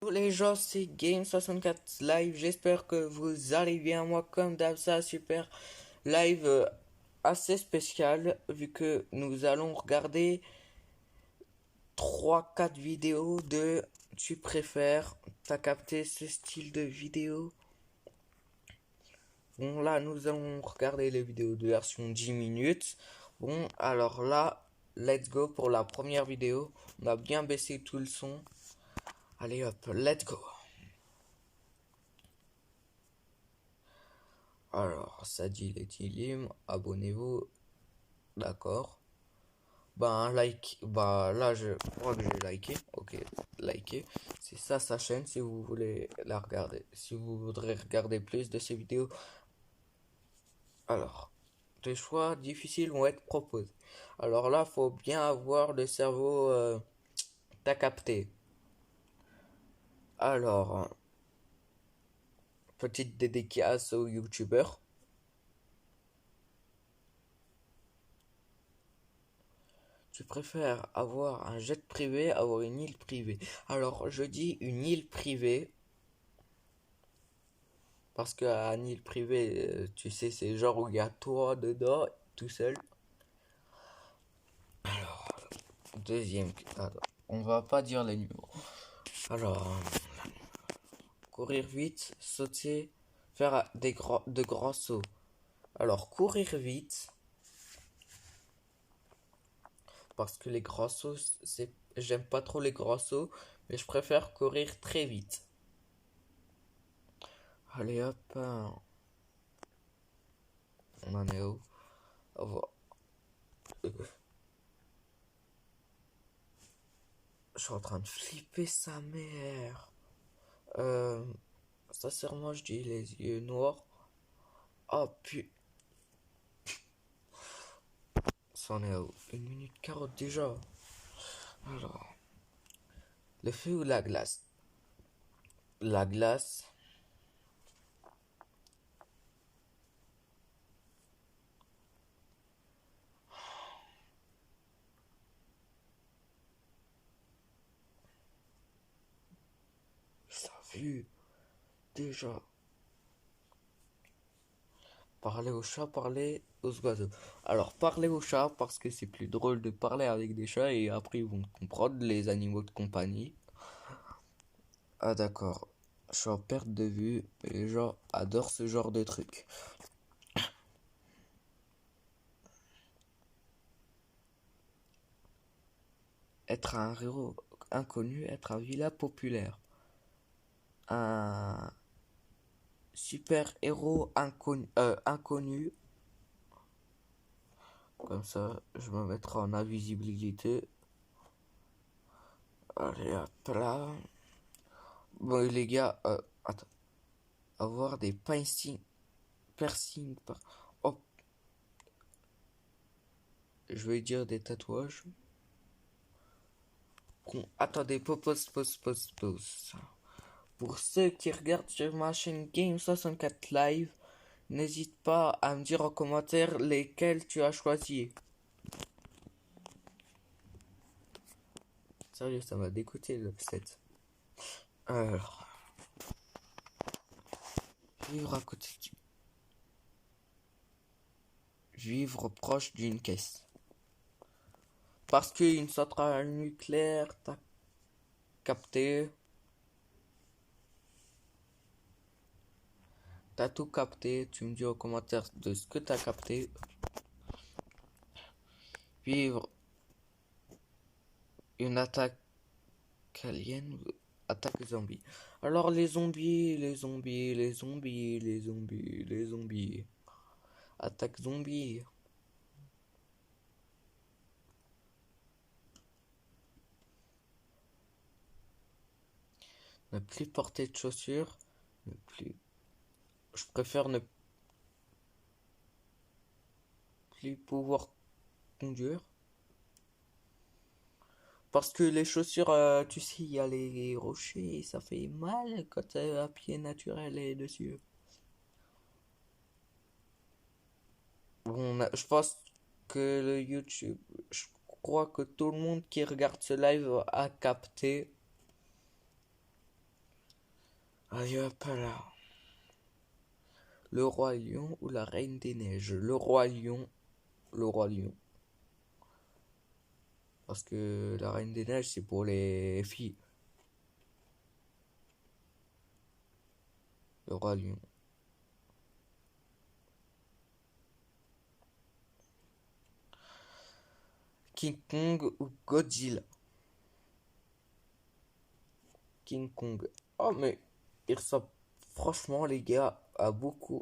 Tous les gens, c'est Game64 Live. J'espère que vous allez bien. Moi, comme d'hab, ça, super live assez spécial vu que nous allons regarder trois quatre vidéos de tu préfères. T'as capté ce style de vidéo? Bon, là, nous allons regarder les vidéos de version 10 minutes. Bon, alors là, let's go pour la première vidéo. On a bien baissé tout le son. Allez hop, let's go. Alors, ça dit les Tilim, abonnez-vous, d'accord. Ben, like, bah là, je crois que j'ai liké, ok, liké. C'est ça sa chaîne si vous voulez la regarder, si vous voudrez regarder plus de ces vidéos. Alors, des choix difficiles vont être proposés. Alors là, faut bien avoir le cerveau, t'as capté. Alors, petite dédicace aux youtubeurs. Tu préfères avoir un jet privé, avoir une île privée. Alors, je dis une île privée. Parce qu'un île privée, tu sais, c'est genre où il y a toi dedans, tout seul. Deuxième. Alors, on va pas dire les numéros. Alors, courir vite, sauter, faire de grands sauts. Alors, courir vite. Parce que les grands sauts, j'aime pas trop les grands sauts. Mais je préfère courir très vite. Allez hop, on en est où? Je suis en train de flipper sa mère. Sincèrement, je dis les yeux noirs. Oh putain, c'en est où? 1 minute 40 déjà. Alors, le feu ou la glace? La glace. Ça vu déjà. Parler aux chats, parler aux oiseaux. Alors, parler aux chats parce que c'est plus drôle de parler avec des chats et après ils vont comprendre les animaux de compagnie. Ah d'accord. Je suis en perte de vue et les gens adorent ce genre de truc. Être un héros inconnu, être un vilain populaire. Un super héros inconnu. Comme ça, je me mettrai en invisibilité. Allez, hop là. Bon, les gars, attends. Avoir des piercings, oh, je vais dire des tatouages. Attendez, pause. Pour ceux qui regardent sur ma chaîne Game64 Live, n'hésite pas à me dire en commentaire lesquels tu as choisi. Sérieux, ça m'a dégoûté l'upset. Alors, vivre à côté du... Vivre proche d'une caisse. Parce qu'une centrale nucléaire, t'as capté. T'as tout capté. Tu me dis en commentaire de ce que t'as capté. Vivre une attaque alien, attaque zombie. Alors les zombies. Attaque zombie. Ne plus porter de chaussures. Ne plus. Je préfère ne plus pouvoir conduire. Parce que les chaussures, tu sais, il y a les rochers, ça fait mal quand un pied naturel est dessus. Bon, je pense que le YouTube, je crois que tout le monde qui regarde ce live a capté. Aïe, pas là. Le roi lion ou la reine des neiges? Le roi lion. Le roi lion. Parce que la reine des neiges, c'est pour les filles. Le roi lion. King Kong ou Godzilla? King Kong. Oh, mais il ressemble, franchement, les gars,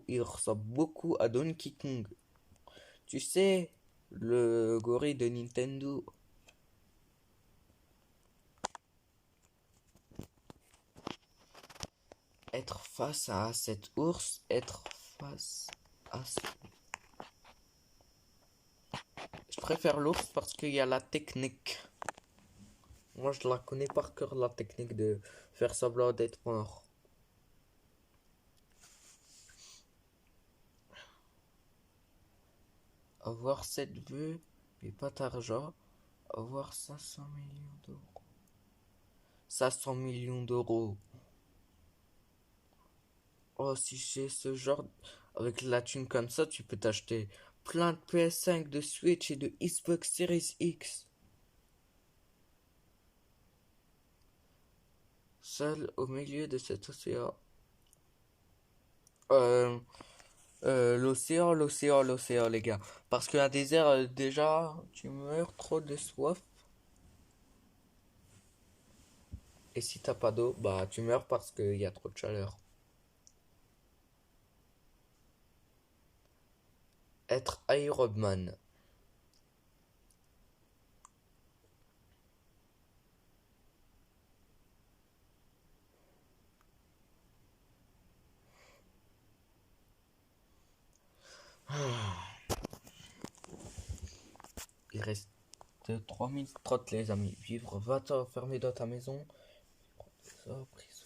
il ressemble beaucoup à Donkey Kong. Tu sais, le gorille de Nintendo. Être face à cet ours, être face à... Je préfère l'ours parce qu'il y a la technique. Moi, je la connais par cœur, la technique de faire semblant d'être mort. Avoir 7 vœux, mais pas d'argent. Avoir 500 millions d'euros. 500 millions d'euros. Oh, si j'ai ce genre... Avec la thune comme ça, tu peux t'acheter plein de PS5, de Switch et de Xbox Series X. Seul au milieu de cet océan. Euh, l'océan, les gars. Parce qu'un désert, déjà, tu meurs trop de soif. Et si t'as pas d'eau, bah tu meurs parce qu'il y a trop de chaleur. Être Iron Man. Il reste 3 minutes 30 les amis. Vivre 20 ans enfermé dans ta maison. Oh, prison.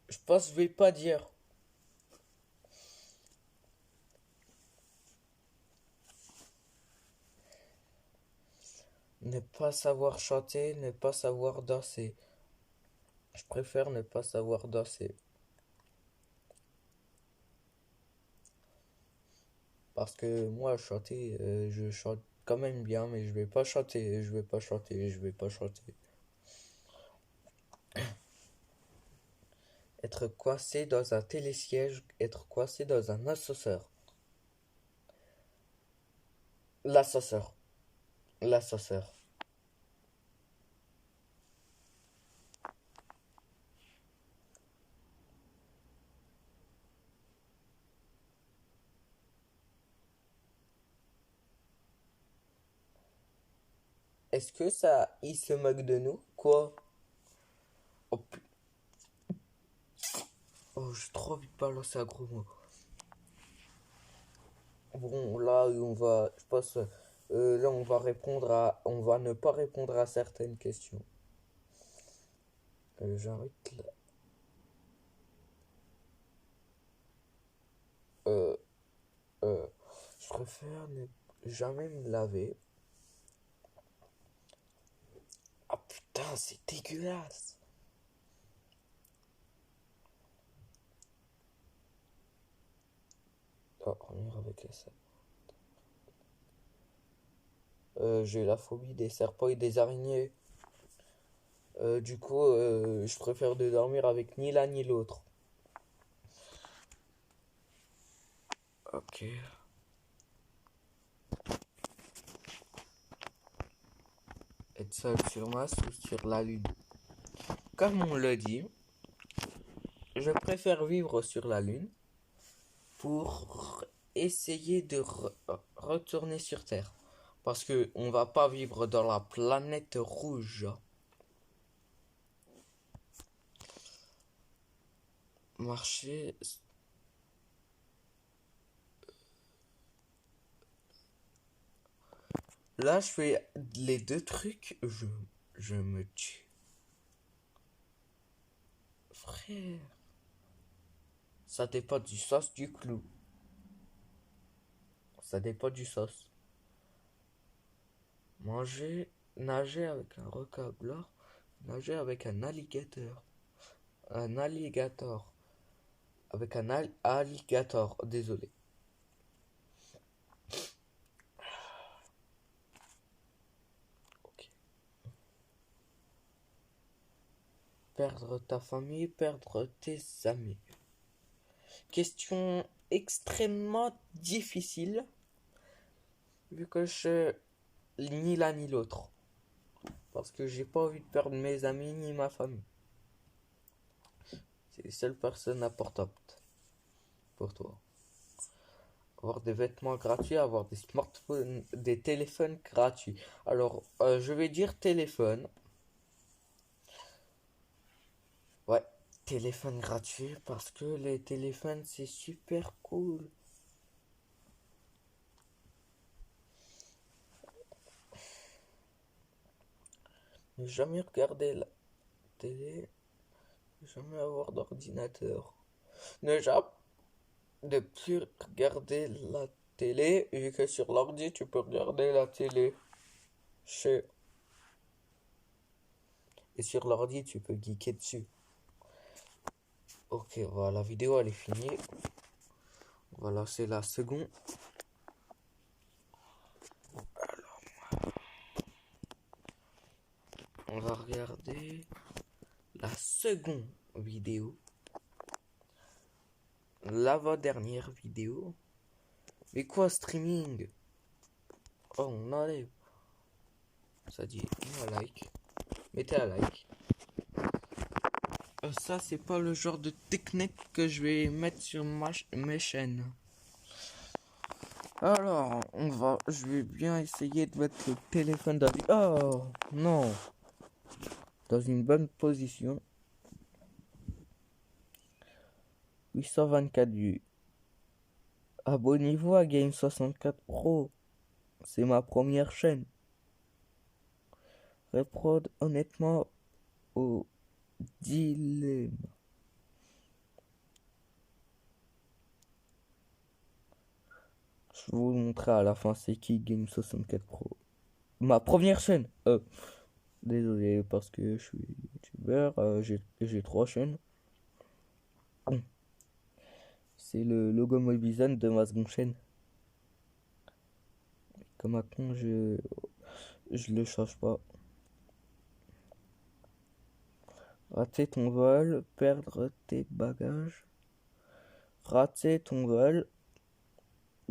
Je pense que je vais pas dire. Ne pas savoir chanter, ne pas savoir danser. Je préfère ne pas savoir danser. Parce que moi, chanter, je chante quand même bien, mais je vais pas chanter, je vais pas chanter, je vais pas chanter. Être coincé dans un télésiège, être coincé dans un ascenseur. L'ascenseur, l'ascenseur. Est-ce que ça, il se moque de nous? Quoi? Oh, oh, j'ai trop envie de balancer un gros mot. Bon, là, je pense, là, on va ne pas répondre à certaines questions. J'arrête là. Euh, euh, je préfère ne jamais me laver. Ah putain, c'est dégueulasse. Oh, revenir avec ça. J'ai la phobie des serpents et des araignées. Du coup, je préfère de dormir avec ni l'un ni l'autre. Ok. Être seul sur Mars ou sur la Lune. Comme on le dit, je préfère vivre sur la Lune pour essayer de retourner sur Terre. Parce que on va pas vivre dans la planète rouge. Marcher. Là, je fais les deux trucs, je me tue. Frère, ça dépend du sauce du clou. Ça dépend du sauce. Manger, nager avec un requin blanc, nager avec un alligator. Un alligator. Avec un alligator, désolé. Ok. Perdre ta famille, perdre tes amis. Question extrêmement difficile, vu que je ni l'un ni l'autre. Parce que j'ai pas envie de perdre mes amis ni ma famille. C'est les seules personnes importantes pour toi. Avoir des vêtements gratuits, avoir des smartphones, des téléphones gratuits. Alors, je vais dire téléphone. Ouais, téléphone gratuit parce que les téléphones c'est super cool. Ne jamais regarder la télé, ne jamais avoir d'ordinateur. Ne plus regarder la télé, vu que sur l'ordi tu peux regarder la télé. Chez... Et sur l'ordi tu peux geeker dessus. Ok, voilà, la vidéo elle est finie. Voilà, c'est la seconde. On va regarder la seconde vidéo. L'avant-dernière vidéo. Mais quoi, streaming? Oh, on enlève. Ça dit un like. Mettez un like. Ça, c'est pas le genre de technique que je vais mettre sur mes chaînes. Alors, je vais bien essayer de mettre le téléphone dans... Oh, non. Dans une bonne position. 824 vues. Abonnez-vous à Game64 Pro. C'est ma première chaîne. Reprod honnêtement au dilemme. Je vais vous montrer à la fin c'est qui Game64 Pro. Ma première chaîne. Désolé parce que je suis youtubeur. J'ai 3 chaînes. C'est le logo Mobizone de ma seconde chaîne. Comme un con, je le change pas. Rater ton vol, perdre tes bagages. Rater ton vol.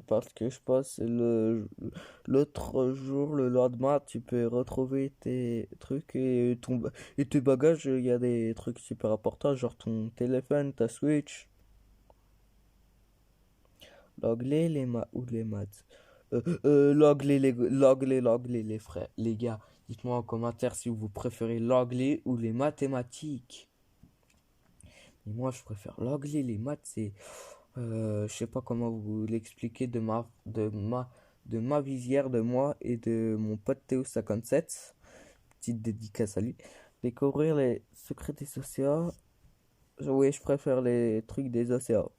Parce que je pense l'autre jour, le lendemain, tu peux retrouver tes trucs et tes bagages. Il y a des trucs super importants, genre ton téléphone, ta Switch. L'anglais, ou les maths. L'anglais, les frères, les gars. Dites-moi en commentaire si vous préférez l'anglais ou les mathématiques. Et moi, je préfère l'anglais. Les maths, c'est, je sais pas comment vous l'expliquer de ma visière, de moi et de mon pote Théo57. Petite dédicace à lui. Découvrir les secrets des océans. Oui, je préfère les trucs des océans.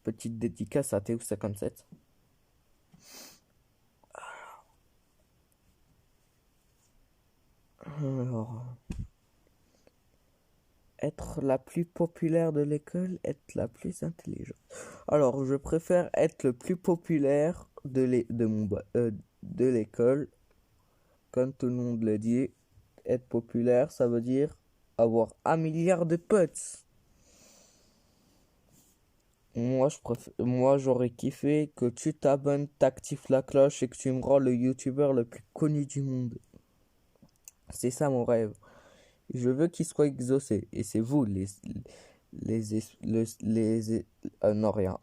Petite dédicace à Théo57. Alors, être la plus populaire de l'école, être la plus intelligente. Alors, je préfère être le plus populaire de l'école. Comme tout le monde le dit, être populaire, ça veut dire avoir 1 milliard de potes. Moi, j'aurais kiffé que tu t'abonnes, t'actives la cloche et que tu me rends le youtubeur le plus connu du monde. C'est ça mon rêve. Je veux qu'il soit exaucé. Et c'est vous, non, rien.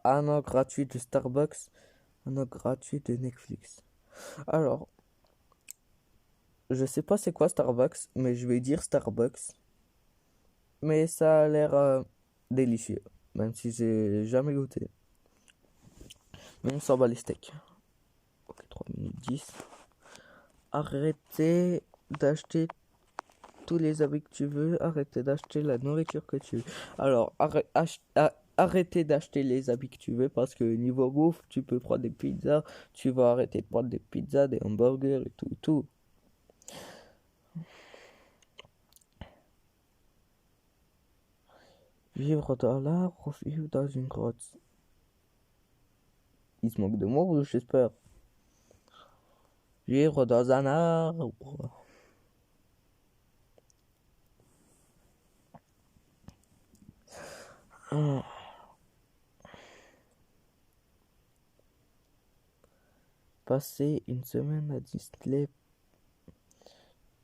Un an gratuit de Starbucks, un an gratuit de Netflix. Alors, je sais pas c'est quoi Starbucks, mais je vais dire Starbucks. Mais ça a l'air délicieux, même si j'ai jamais goûté. Mais on s'en bat les steaks. Ok, 3 minutes 10. Arrêtez d'acheter tous les habits que tu veux, arrêtez d'acheter la nourriture que tu veux. Alors, arrêter d'acheter les habits que tu veux parce que niveau bouffe, tu peux prendre des pizzas, tu vas arrêter de prendre des pizzas, des hamburgers et tout et tout. Vivre dans l'arbre ou vivre dans une grotte. Il se moque de moi, j'espère. Vivre dans un arbre. Ah. Passer une semaine à Disney.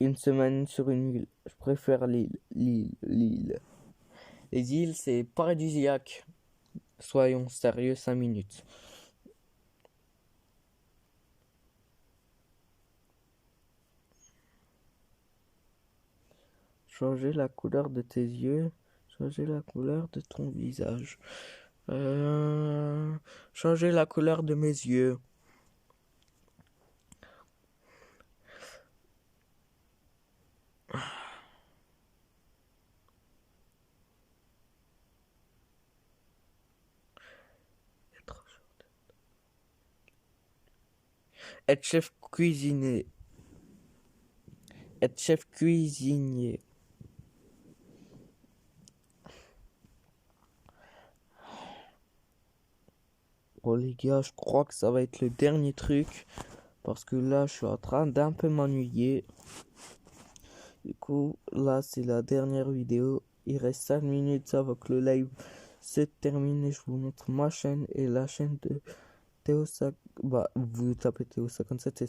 Une semaine sur une île. Je préfère l'île. L'île. Les îles, c'est paradisiaque. Soyons sérieux 5 minutes. Changer la couleur de tes yeux. Changer la couleur de ton visage. Changer la couleur de mes yeux. Être chef cuisinier. Être chef cuisinier. Bon les gars, je crois que ça va être le dernier truc. Parce que là, je suis en train d'un peu m'ennuyer. Du coup, là, c'est la dernière vidéo. Il reste 5 minutes avant que le live se termine. Et je vous montre ma chaîne et la chaîne de Théo5. Bah, vous tapez Théo57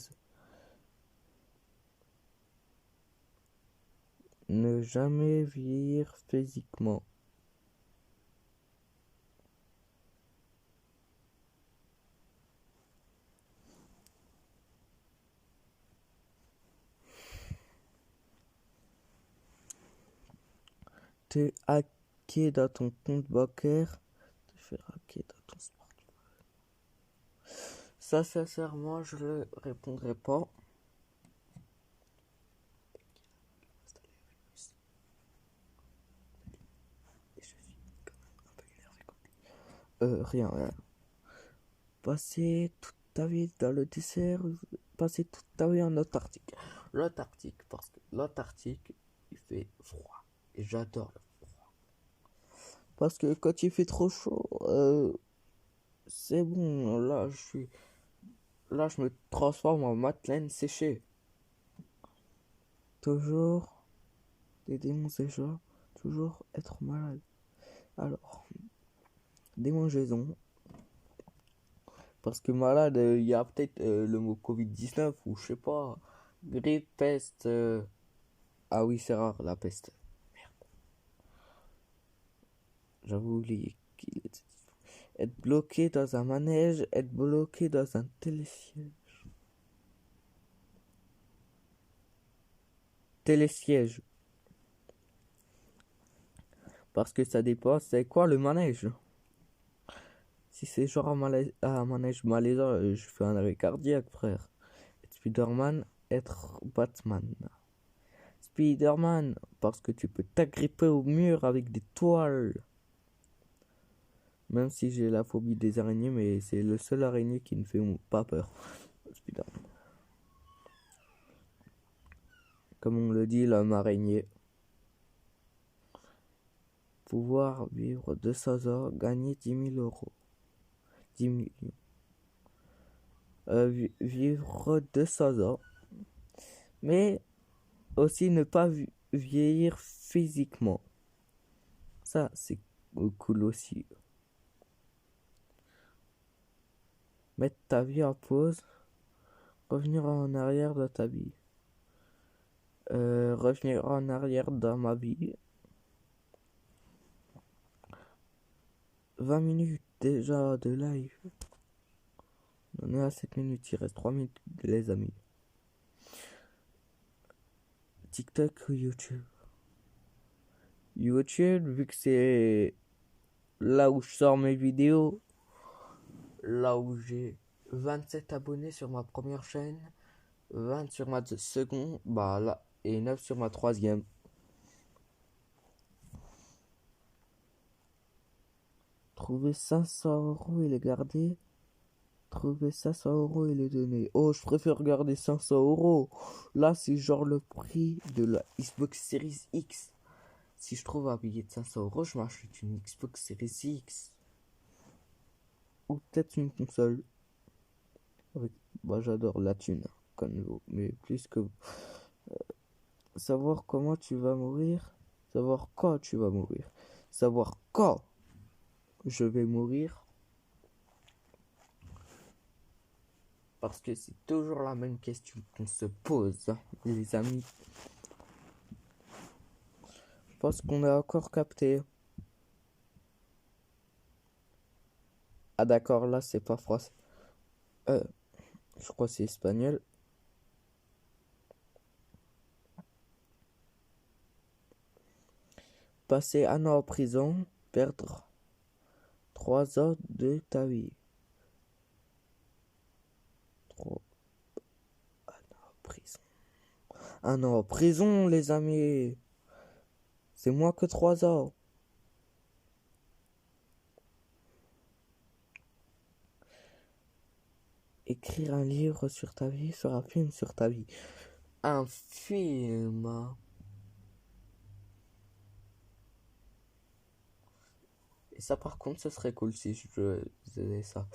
et ne jamais vieillir physiquement. Te hacker dans ton compte bancaire. Te faire hacker dans ton smartphone. Ça, sincèrement, je ne répondrai pas. Rien. Passer toute ta vie dans le désert, passer toute ta vie en Antarctique. L'Antarctique, parce que l'Antarctique, il fait froid. Et j'adore le froid. Parce que quand il fait trop chaud, c'est bon. Là, je me transforme en Madeleine séchée. Toujours des démangeaisons, toujours être malade. Alors, démangeaisons. Parce que malade, il y a peut-être le mot Covid-19 ou je sais pas, grippe, peste. Ah oui, c'est rare la peste. Merde. J'avais oublié qu'il était. Être bloqué dans un manège, être bloqué dans un télésiège. Télésiège. Parce que ça dépend, c'est quoi le manège? Si c'est genre un manège malaisant, je fais un arrêt cardiaque, frère. Être Spider-Man, être Batman. Spider-Man, parce que tu peux t'agripper au mur avec des toiles. Même si j'ai la phobie des araignées, mais c'est le seul araignée qui ne fait pas peur. Spider-Man. Comme on le dit, l'homme araignée. Pouvoir vivre 200 ans, gagner 10 000 euros. 10 millions. Vivre 200 ans. Mais aussi ne pas vieillir physiquement. Ça, c'est cool aussi. Mettre ta vie en pause. Revenir en arrière dans ta vie. Revenir en arrière dans ma vie. 20 minutes déjà de live. On est à 7 minutes, il reste 3 minutes les amis. TikTok ou YouTube? YouTube, vu que c'est là où je sors mes vidéos, là où j'ai 27 abonnés sur ma première chaîne, 20 sur ma seconde, bah là, et 9 sur ma troisième. Trouver 500 € et les garder. Trouver 500 € et les donner. Oh, je préfère garder 500 €. Là, c'est genre le prix de la Xbox Series X. Si je trouve un billet de 500 €, je m'achète une Xbox Series X. Ou peut-être une console. Bah, j'adore la thune, comme vous. Mais plus que vous. Savoir comment tu vas mourir. Savoir quand tu vas mourir. Savoir quand je vais mourir. Parce que c'est toujours la même question qu'on se pose, hein, les amis. Je pense qu'on a encore capté. Ah d'accord, là c'est pas français. Je crois que c'est espagnol. Passer un an en prison, perdre 3 ans de ta vie. 3 ans en prison. Un an en prison, les amis. C'est moins que 3 ans. Écrire un livre sur ta vie, faire un film sur ta vie. Un film. Et ça, par contre, ce serait cool si je faisais ça.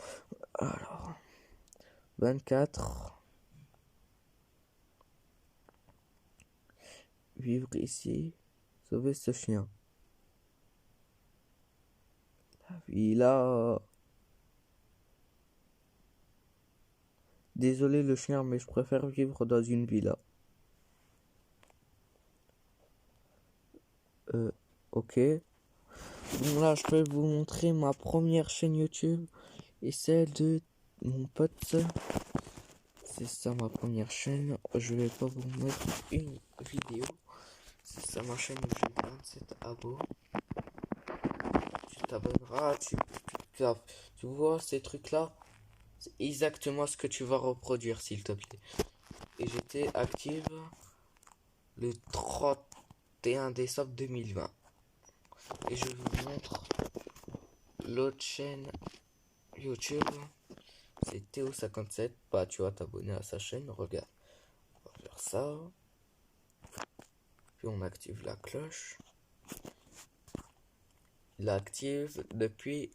Alors, 24. Vivre ici. Sauver ce chien. La villa. Désolé le chien, mais je préfère vivre dans une villa. Ok. Donc là, je vais vous montrer ma première chaîne YouTube et celle de mon pote. C'est ça ma première chaîne. Je vais pas vous mettre une vidéo. C'est ça ma chaîne où j'ai 27 abos. Tu t'abonneras, tu vois ces trucs-là. C'est exactement ce que tu vas reproduire, s'il te plaît. Et j'étais active le 31 décembre 2020. Et je vous montre l'autre chaîne YouTube. C'est Théo57. Bah, tu vas t'abonner à sa chaîne. Regarde. On va faire ça. Puis on active la cloche. Il l'active depuis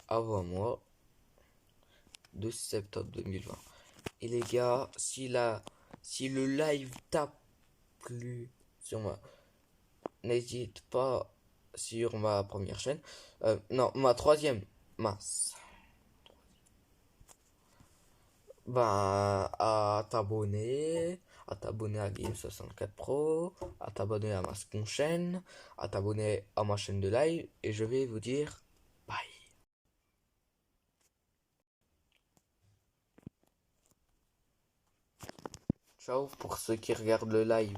avant moi. 12 septembre 2020. Et les gars, si le live t'a plu sur moi, n'hésite pas sur ma première chaîne. Non, ma troisième. Mince. Ben, à t'abonner à Game64 Pro, à t'abonner à ma seconde chaîne, à t'abonner à ma chaîne de live, et je vais vous dire bye. Ciao pour ceux qui regardent le live.